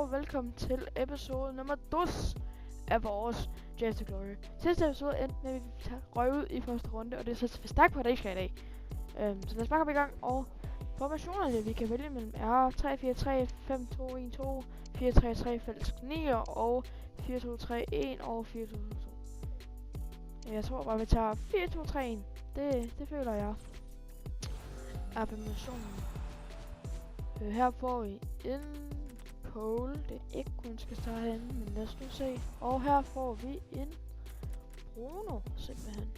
og velkommen til episode nummer 2 af vores Drive to Glory. Sidste episode endte med, at vi røg ud i første runde, og det er så stærkt på, at det ikke skal i dag. Så lad os bare komme i gang, og formationerne vi kan vælge mellem er 3-4-3, 5-2-1-2, 4-3-3, falsk 9 og 4-2-3-1 og 4-2-2. Jeg tror bare, vi tager 4-2-3-1. Det føler jeg er formationen. Her får vi en Cole. Det er ikke kun skal starte herinde, men lad os nu se. Og her får vi en Bruno, simpelthen.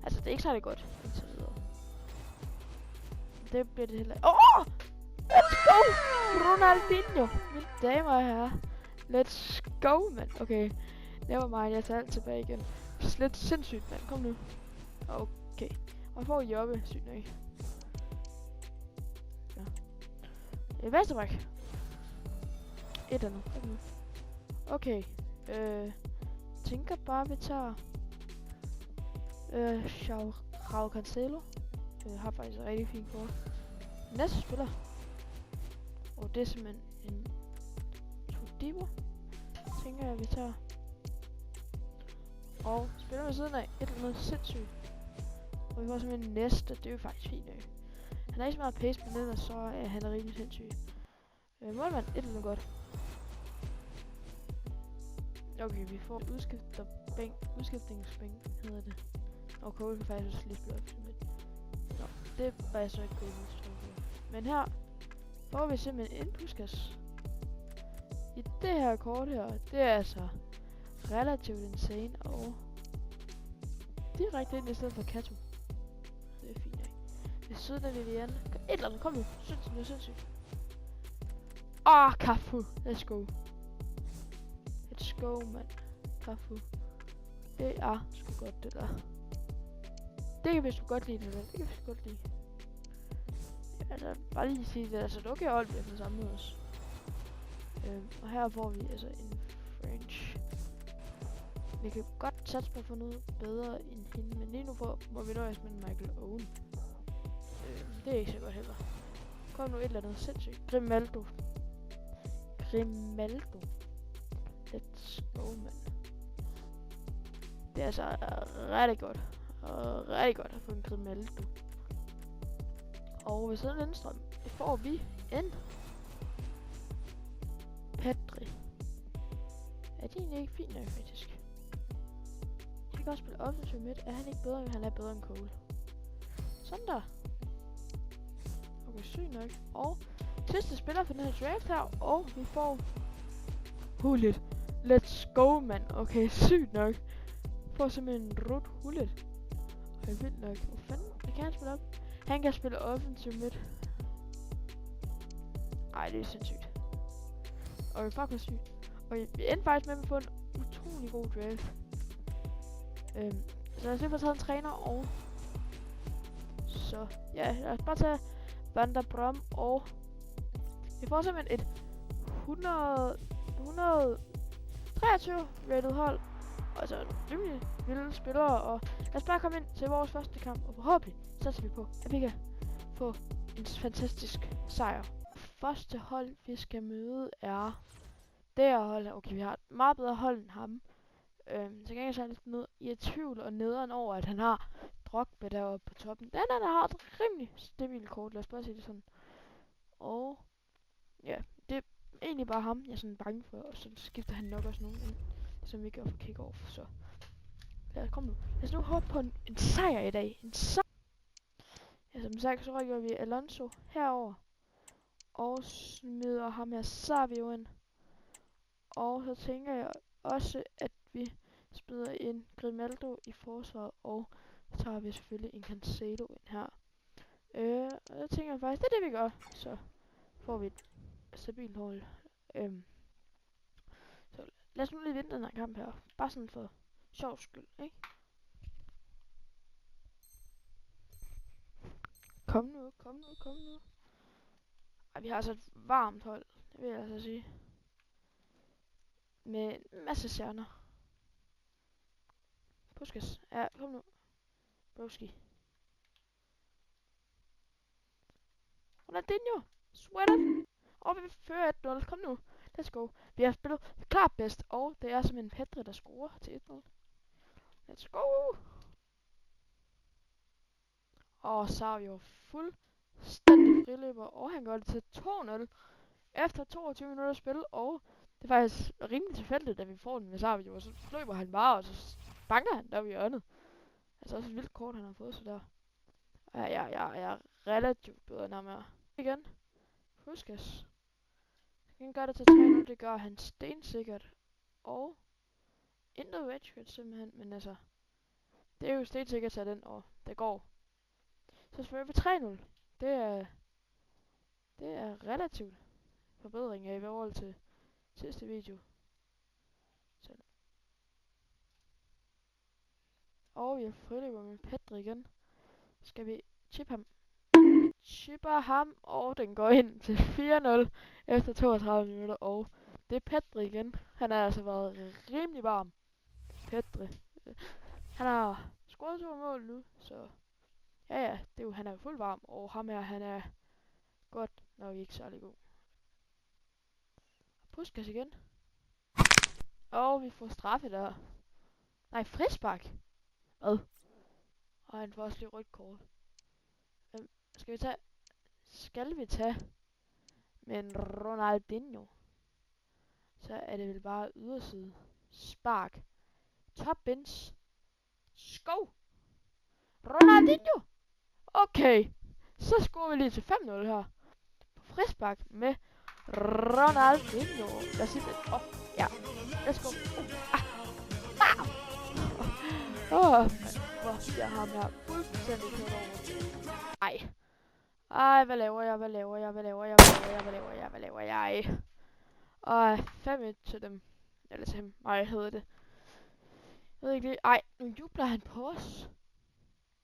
Altså, det er ikke særlig godt, indtil videre. Det bliver det heller ikke. Let's go! Ronaldinho! Mine damer og herrer. Let's go, mand. Okay. Nevermind, jeg tager alt tilbage igen. Lidt sindssygt, mand. Kom nu. Okay. Og jeg får Jobbe, sygt nok. Vesterbræk. Et eller andet. Okay. Tænker bare, vi tager Raul Cancelo. Har faktisk en rigtig fin kort. Næste spiller. Og det er simpelthen en Todibo. Tænker jeg, vi tager. Og spiller ved siden af et eller andet sindssygt. Og vi får simpelthen næste. Det er jo faktisk fint nok. Han er ikke så meget pace på den, og så er han rimelig sindssyg. Målmand, et eller andet godt. Okay, vi får udskiftningsbænk, hedder det. Og Cole kan faktisk også lige spille op til midt. Nå, det var jeg så ikke gået med. Men her får vi simpelthen en Puskas. I det her kort her, det er altså relativt insane, og direkte ind i stedet for Kato. Det er fint, ikke? Ved siden af Vivian. Et eller andet, kom nu. Sindssygt. Cafu. Let's go. Let's go, mand. Cafu. Det er sgu godt, det der. Det kan vi sgu godt lide, det der. Det kan vi sgu godt lide. Altså, bare lige sige det. Altså, det er okay hold, vi har fået samlet os. Og her får vi altså en French. Vi kan godt satse på at få noget bedre end hende, men lige nu må vi nøjes med Michael Owen. Det er ikke så godt heller. Kom nu et eller andet sindssygt. Grimaldo. Let's go, mand. Det er altså rigtig godt. Rigtig godt at få en Grimaldo. Og ved siden af Lindstrøm får vi en Pedri. Er de egentlig ikke fint nok, faktisk? Han kan også spille offensiv midt. Er han ikke bedre, end han er bedre end Cole? Sådan der. Okay, sygt nok. Og sidste spiller for den her draft her, og vi får Hullet. Let's go, mand. Okay, sygt nok. Får simpelthen en rødt Hullet. Okay, vildt nok. Hvor fanden? Kan han spille op? Han kan spille offensiv midt. Ej, det er sindssygt. Okay, fuck hvor sygt. Okay, vi endte faktisk med at få en utrolig god draft. Så lad os lige få taget en træner, og så ja, lad os bare tage Van der Brom, og vi får simpelthen et 123 rated hold. Altså rimelig vilde spillere, og lad os bare komme ind til vores første kamp, og forhåbentlig satser vi på, at vi kan få en fantastisk sejr. Første hold vi skal møde er det her hold. Okay, vi har et meget bedre hold end ham. Så kan jeg så lidt ned i tvivl og nederen over, at han har Drogba deroppe på toppen. Den har et rimelig stabilt kort, lad os bare sige det sådan. Og ja, det er egentlig bare ham, jeg er sådan bange for, og så skifter han nok også nogen ind, som vi gør for kick-off, så lad os nu håbe på en sejr i dag. En sejr! Ja, som sagt, så rykker vi Alonso herover og smider ham her Savio ind. Og så tænker jeg også, at vi smider en Grimaldo i forsvaret, og så tager vi selvfølgelig en Cancelo ind her. Og jeg tænker faktisk, det er det vi gør. Så får vi et stabilt hold. Så lad os nu lige vinde den her kamp her. Bare sådan for sjov skyld, ikke? Kom nu. Ej, vi har altså et varmt hold, det vil jeg altså sige. Med en masse stjerner. Puskas. Ja, kom nu. Broski. Ronaldinho. Sweater. Og vi fører 1-0. Kom nu. Let's go. Vi har spillet klart bedst, og det er simpelthen Pedri, der scorer til 1-0. Let's go! Og så er vi jo fuldstændig friløber, og han gør det til 2-0 efter 22 minutter spil, og det er faktisk rimelig tilfældigt, at vi får den med Savio, og så løber han bare, og så banker han der i hjørnet. Altså også et vildt kort, han har fået så der. Jeg er relativt bedre end ham her. Igen. Puskas. Han gør det til 3-0, det gør han stensikkert. Og intet Redshirts simpelthen, men altså, det er jo stensikkert til den, og det går. Så selvfølgelig 3-0. Det er relativt forbedring af i forhold til sidste video. Så. Og vi har friløber med Pedri igen. Skal vi chippe ham? Chipper ham, og den går ind til 4-0 efter 32 minutter, og det er Pedri igen. Han har altså været rimelig varm. Pedri. Han har scoret 2 mål nu, så ja, det er jo, han er jo fuld varm, og ham her, han er godt nok ikke særlig god. Puskas igen. Og vi får straffe der. Nej, frispark. Hvad? Og han får også lige rødt kort. Skal vi tage men Ronaldinho, så er det vel bare yderside. Spark. Top bins. Skov. Ronaldinho. Okay. Så scorer vi lige til 5-0 her. På frispark med Ronaldinho. Lad os sige det. Ja. Let's go. Hvor bliver ham her fuldstændig kørt over. Ej, hvad laver jeg? Og 5-1 til dem. Eller til ham. Nej, hedder det. Jeg ved ikke lige. Ej, nu jubler han på os.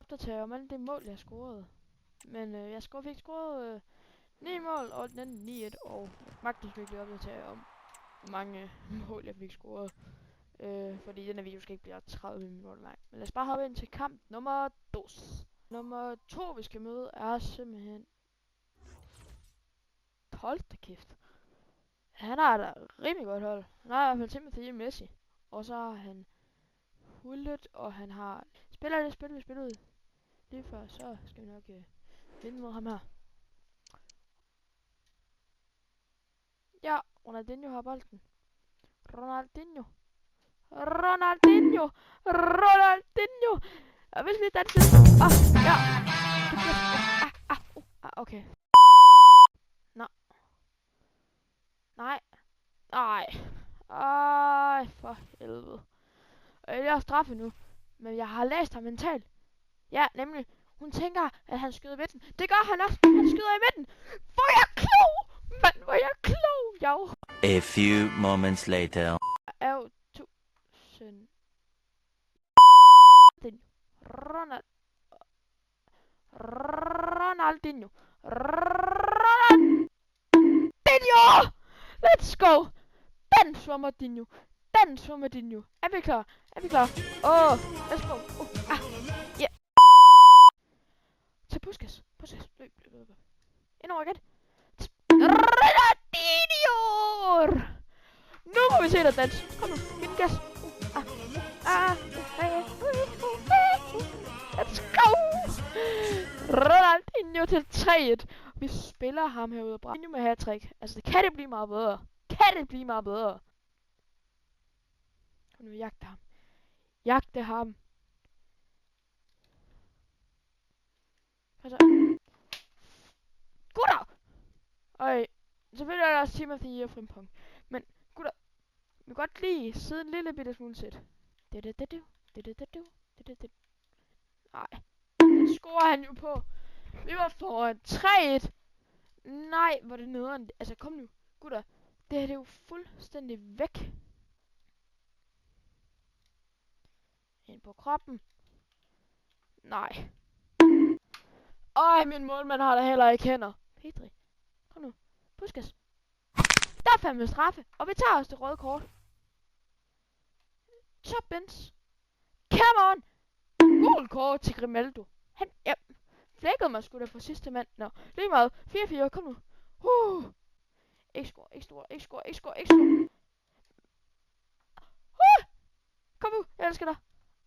Opdaterer om alle det mål, jeg scorede. Men jeg fik scoret 9 mål, og den anden 9-1. Og magten skal ikke lige opdatere om, hvor mange mål jeg fik scoret. Fordi den her video skal ikke blive 30 minutter lang. Men lad os bare hoppe ind til kamp nummer 2. Nummer 2, vi skal møde, er simpelthen... Hold da kæft. Han har da rimelig godt hold. Han har i hvert fald Timothy og Messi. Og så har han Hullet, og han har... Spiller det spil, vi spillede lige før, så skal vi nok vinde mod ham her. Ja, Ronaldinho har bolden. Ronaldinho. Jeg vil lige danse. Ja. Okay. Nej. Ej, for helvede. Jeg er straffet nu. Men jeg har læst ham mentalt. Ja, nemlig. Hun tænker, at han skyder i midten. Det gør han også. Han skyder i midten. Hvor er jeg klog! Mand, hvor er jeg klog! Jo. A few moments later. Er jo 1000. Ronaldinho. Let's go! Den Ronaldinho. Er vi klar? Let's go. Yeah. Til Puskas. Løb. Indover igen. Ronaldinho! Nu må vi se dig danse. Kom nu, giv den gas. Let's go! Ronaldinho til 3-1. Vi spiller ham herude og Ronaldinho med hat-trick. Altså, kan det blive meget bedre? Kom nu, jagte ham. Altså. Gutter! Øj, selvfølgelig er der også Timothy og Frimpong. Men gutter, vi kan godt lige sidde en lille bitte smule sæt. Nej, den scorer han jo på. Vi var foran 3-1. Nej, hvor det nederen. Altså, kom nu, gutter. Det her det er jo fuldstændig væk. Ind på kroppen. Nej. Min målmand har da heller ikke hænder. Pedri. Kom nu. Puskas. Der er fandme straffe. Og vi tager også det røde kort. Top bins. Come on. Gul kort til Grimaldo. Han flækkede mig sgu da for sidste mand. Nå, lige meget. 4-4. Kom nu. Ikke score, ikke score, ikke score, ikke score, ikke score. Kom nu, jeg elsker dig.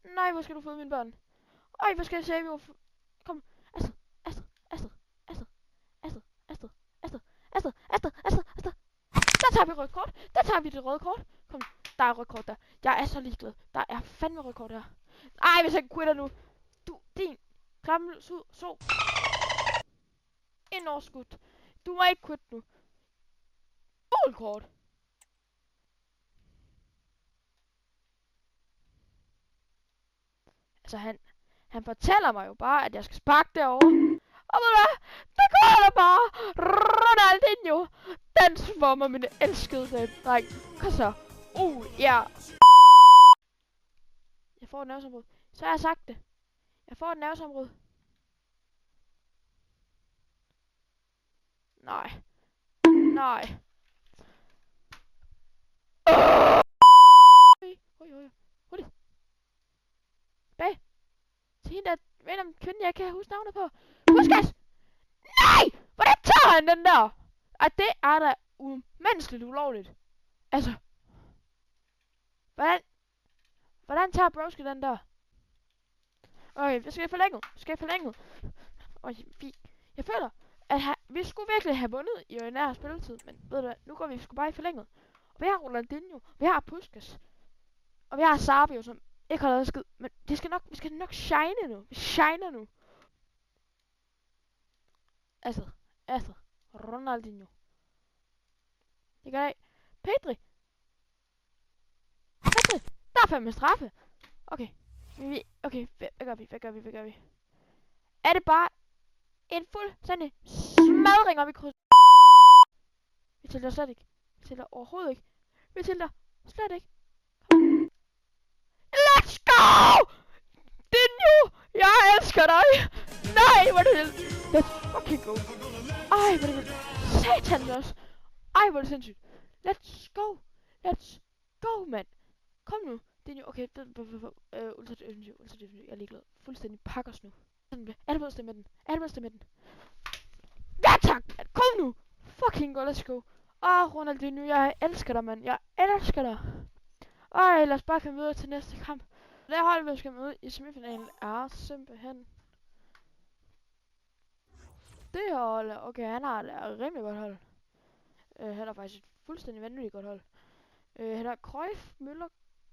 Nej, hvor skal du føde mine børn? Ej, hvor skal jeg save your... Kom, Astrid, Astrid, Astrid, Astrid, Astrid, Astrid, Astrid, Astrid, Astrid, Astrid, Astrid. Der tager vi rødt kort. Der tager vi det røde kort. Kom, der er rødt kort der. Jeg er så ligeglad. Der er fandme rødt kort der. Ej, hvis jeg quitter nu. Du, din klamme så. En overskud. Du må ikke quitte nu. Gult kort. Altså, han fortæller mig jo bare, at jeg skal sparke derovre. Og ved du hvad? Det går da bare. Ronaldinho. Dans for mig, min elskede dreng. Kom så. Ja. Jeg får et nervesambrud. Så har jeg sagt det. Jeg får et nervesambrud. Nej. Nej. Hurtigt. Bag. Til hende der random kvinde, jeg kan huske navnet på. Puskas! Nej! Hvordan tager han den der? Ej, det er da umenneskeligt ulovligt. Altså. Hvordan tager Broski den der? Okay, jeg skal forlænget. Og jeg føler, at vi skulle virkelig have vundet i ordinær spilletid. Men ved du hvad, nu går vi sgu bare i forlænget. Og vi har Ronaldinho, vi har Puskas. Og vi har Sabio, som ikke har lavet skid. Men vi skal nok shine nu. Vi shiner nu. Astrid. Ronaldinho. Det gør jeg. Pedri. Der er fandme straffe. Okay. Okay, hvad gør vi? Er det bare en fuldstændig smadring op i kryds? Vi tæller slet ikke. Vi tæller overhovedet ikke. Vi tæller slet ikke. Let's go! Dinho! Jeg elsker dig! Nej, hvor er det vildt. Let's fucking go. Ej, hvor er det vildt. Satan også. Ej, hvor er det sindssygt. Let's go, mand. Kom nu. Dinho, okay. Ultra defensiv. Jeg er ligeglad. Fuldstændig pakker os nu. Er det på med den? Ja tak, mand. Kom nu. Fucking go, let's go. Ronaldinho, jeg elsker dig, mand. Jeg elsker dig. Ej, lad os bare komme videre til næste kamp. Det hold, vi skal møde i semifinalen, er simpelthen... Det hold, okay, han har et rimelig godt hold. Han har faktisk et fuldstændig vanvittigt godt hold. Han har Cruyff, Müller,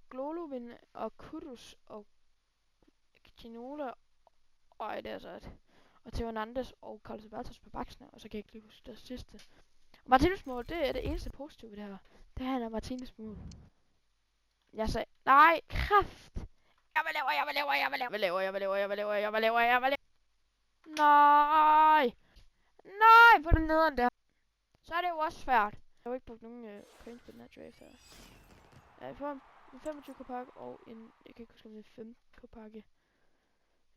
Golovin og Kudus og Ginola. Og det er så et. Og Theo Hernandez og Carlos Albertos på baksene. Og så kan jeg ikke lige huske det sidste. Og Martinez mål, det er det eneste positive ved det her. Det her er Martinez mål. Jeg sagde, nej, kraft. Jeg vil lave. Nej, på den nederen der. Så er det jo også svært. Jeg har jo ikke brugt nogen coins på den her draft her. Ja, jeg får en 25 k-pakke og en, jeg kan ikke huske om det er 15 k-pakke.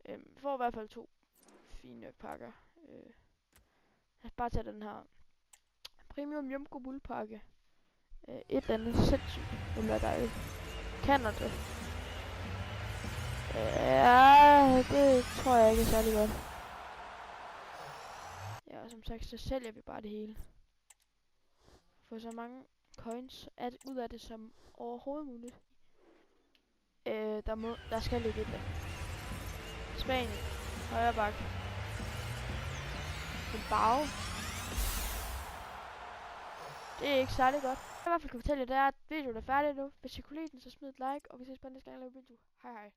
Jeg får i hvert fald 2 fine pakker. Lad os bare tage den her Premium Jumbo Bull-pakke. Et eller andet sindssygt. Det bliver dejligt. Kan det? Ja, det tror jeg ikke er særlig godt. Ja, som sagt, så sælger vi bare det hele. Få så mange coins ud af det som overhovedet muligt. Der skal ligge et der. Spanien. Højre bakke. Bilbao. Det er ikke særlig godt. Jeg i hvert fald kan fortælle jer, det er, at videoen er færdig nu. Hvis I kunne lide den, så smid et like, og vi ses på næste gang, jeg laver video. Hej hej.